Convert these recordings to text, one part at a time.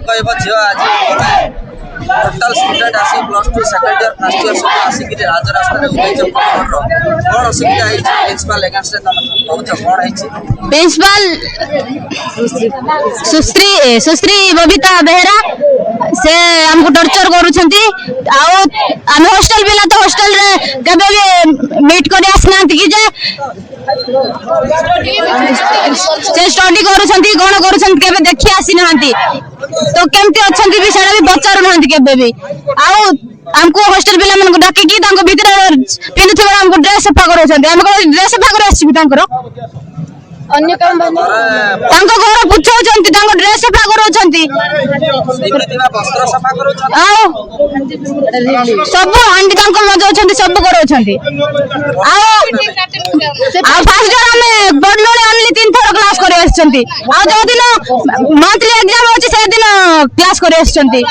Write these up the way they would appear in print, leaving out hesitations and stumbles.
कहब झील आज टोटाल स्टूडेंट आसी +2 सेकंड ईयर फर्स्ट ईयर सब आसिक राजरास्ता कौन असुविधा है प्रिंसिपल एगेंस्ट बहुत कौन है प्रिंसिपल सुश्री बबीता बेहरा से हमको टॉर्चर करूछंती आउ हम हॉस्टल बिला तो हॉस्टल रे कबे भी मीट करे आसना कि जे से स्टडी करूछंती कोन करूछंती केबे देखि आसी नांती तो केमती अछंती भी सेडा भी बचारू नांती केबे भी आउ हमको हॉस्टल पिला मन को डाके की तांको भीतर पिनुथबा हमको ड्रेस सफा करूछंती हमको ड्रेस सफा करे आसी तांको अन्य काम तांको घर पुछौछंती तांको ड्रेस सफा करूछंती वस्त्र सफा करूछंती आउ सब हांडी तांको मजाउछंती सब करूछंती आ फर्स्ट ईयर हमें बडलोले ओनली 3 थर क्लास करे आछंती आ जो दिन मंथली एग्जाम होची से दिन क्लास करे आछंती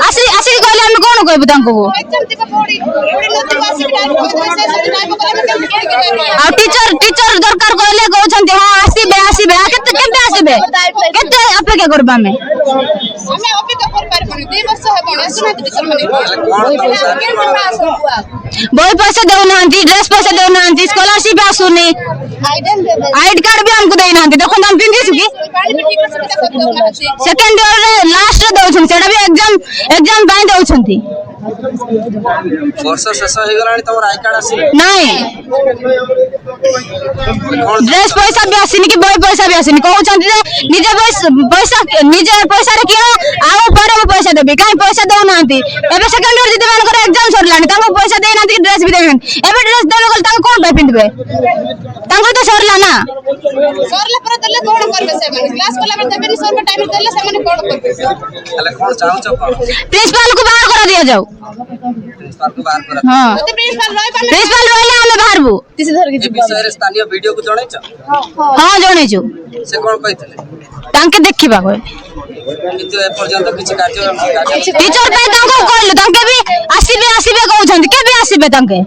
आसी आसी कहले हम कोन कहबो तांको आ टीचर दरकार कहले कहउछंती हां आसीबे केते अपेक्षा करबा हमें अपेक्षा कर पारबनी 2 वर्ष हेबनी आसना टीचर माने बही पैसा देउनांती ड्रेस पैसा देउनांती स्कॉलरशिप आसुनी आईडी कार्ड भी हमको देइनांती देखो हम पिंदिसु की सेकंड ईयर रे लास्ट रे दउछन सेडा भी एग्जाम बाय दउछंती वर्ष शेष हो गलानी तमर आई कार्ड आसी नहीं ड्रेस पैसा भी आसीनी कि बही पैसा भी आसीनी कहउछंती जे निजे पैसा रे किया आउ परे मो पैसा देबी काई पैसा दउनांती एबे सेकंड ईयर जिते मान करे एग्जाम सरलानी तांको पैसा देइनांती कि ड्रेस भी देइनांती एबे ड्रेस देले गल तांको कोन पे पिंदबे तांको तो सरला ना सरला पर देले कोन करबे से माने क्लास कोला में देबे नि सर पे टाइम देले से माने कोन करबे ताले कोन चाहू छ प्रिंसिपल को बाहर कर दिया जाओ प्रिंसिपल को बाहर कर हां तो प्रिंसिपल रहले हमें बाहरबू किसी धर के विषय रे स्थानीय वीडियो को जणै छ हां जणै छु से कोन कहितले तांके देखिबा कोइ किंतु ए पर्यंत किछि कार्य टीचर पे तांको कहले तांके भी आसीबे कहउछंती के भी आसीबे तांके